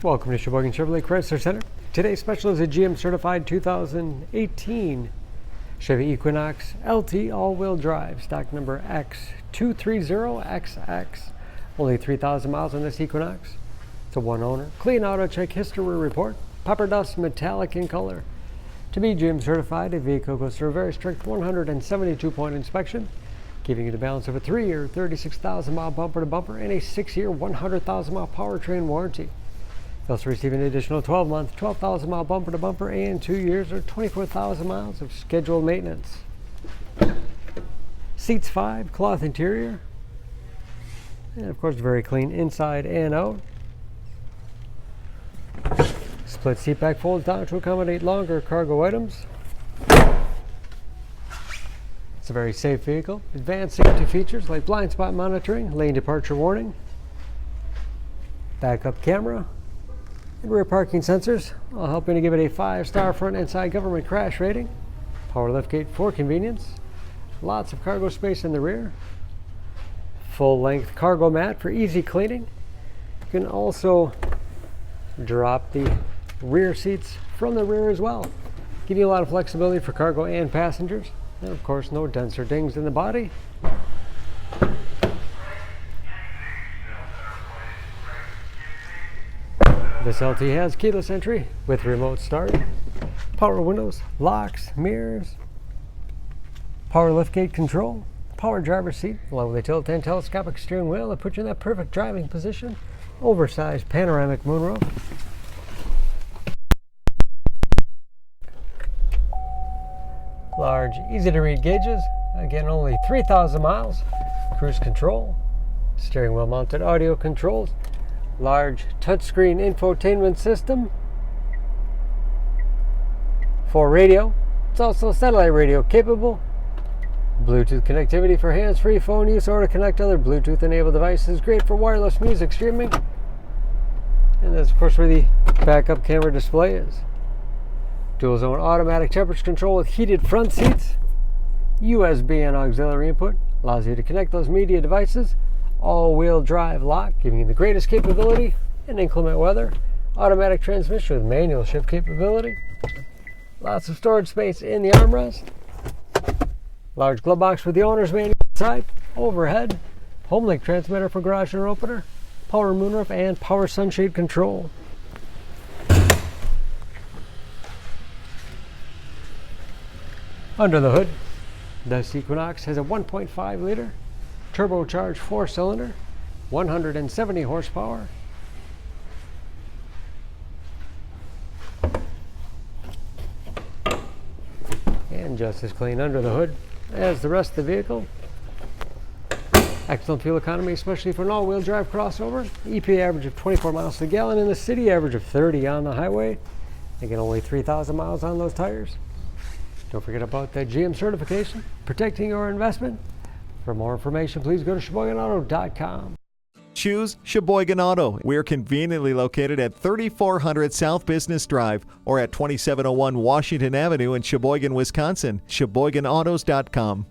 Welcome to Sheboygan Chevrolet Chrysler Center. Today's special is a GM certified 2018 Chevy Equinox LT all-wheel drive, stock number X230XX. Only 3,000 miles on this Equinox. It's a one owner. Clean auto check history report. Pepperdust Metallic in color. To be GM certified, a vehicle goes through a very strict 172-point inspection, giving you the balance of a 3-year, 36,000-mile bumper-to-bumper and a 6-year, 100,000-mile powertrain warranty. You also receive an additional 12-month, 12,000-mile bumper-to-bumper and 2 years or 24,000 miles of scheduled maintenance. Seats 5, cloth interior, and of course very clean inside and out. Split seat back folds down to accommodate longer cargo items. It's a very safe vehicle. Advanced safety features like blind spot monitoring, lane departure warning, backup camera, and rear parking sensors, all helping to give it a 5-star front and side government crash rating. Power liftgate for convenience. Lots of cargo space in the rear. Full-length cargo mat for easy cleaning. You can also drop the rear seats from the rear as well, give you a lot of flexibility for cargo and passengers. And of course, no dents or dings in the body. This LT has keyless entry with remote start, power windows, locks, mirrors, power liftgate control, power driver's seat, along with a tilt and telescopic steering wheel that puts you in that perfect driving position, oversized panoramic moonroof, large, easy-to-read gauges, again only 3,000 miles, cruise control, steering wheel mounted audio controls, large touchscreen infotainment system for radio. It's also satellite radio capable, Bluetooth connectivity for hands-free phone use or to connect other Bluetooth-enabled devices, great for wireless music streaming. And that's of course where the backup camera display is. Dual zone automatic temperature control with heated front seats. USB and auxiliary input allows you to connect those media devices. All-wheel drive lock, giving you the greatest capability in inclement weather. Automatic transmission with manual shift capability. Lots of storage space in the armrest. Large glove box with the owner's manual inside. Overhead. Home link transmitter for garage door opener. Power moonroof and power sunshade control. Under the hood, this Equinox has a 1.5-liter turbocharged 4-cylinder, 170 horsepower. And just as clean under the hood as the rest of the vehicle. Excellent fuel economy, especially for an all-wheel drive crossover. EPA average of 24 miles per gallon and the city average of 30 on the highway. Again, only 3,000 miles on those tires. Don't forget about that GM certification, protecting your investment. For more information, please go to SheboyganAuto.com. Choose Sheboygan Auto. We're conveniently located at 3400 South Business Drive or at 2701 Washington Avenue in Sheboygan, Wisconsin. SheboyganAutos.com.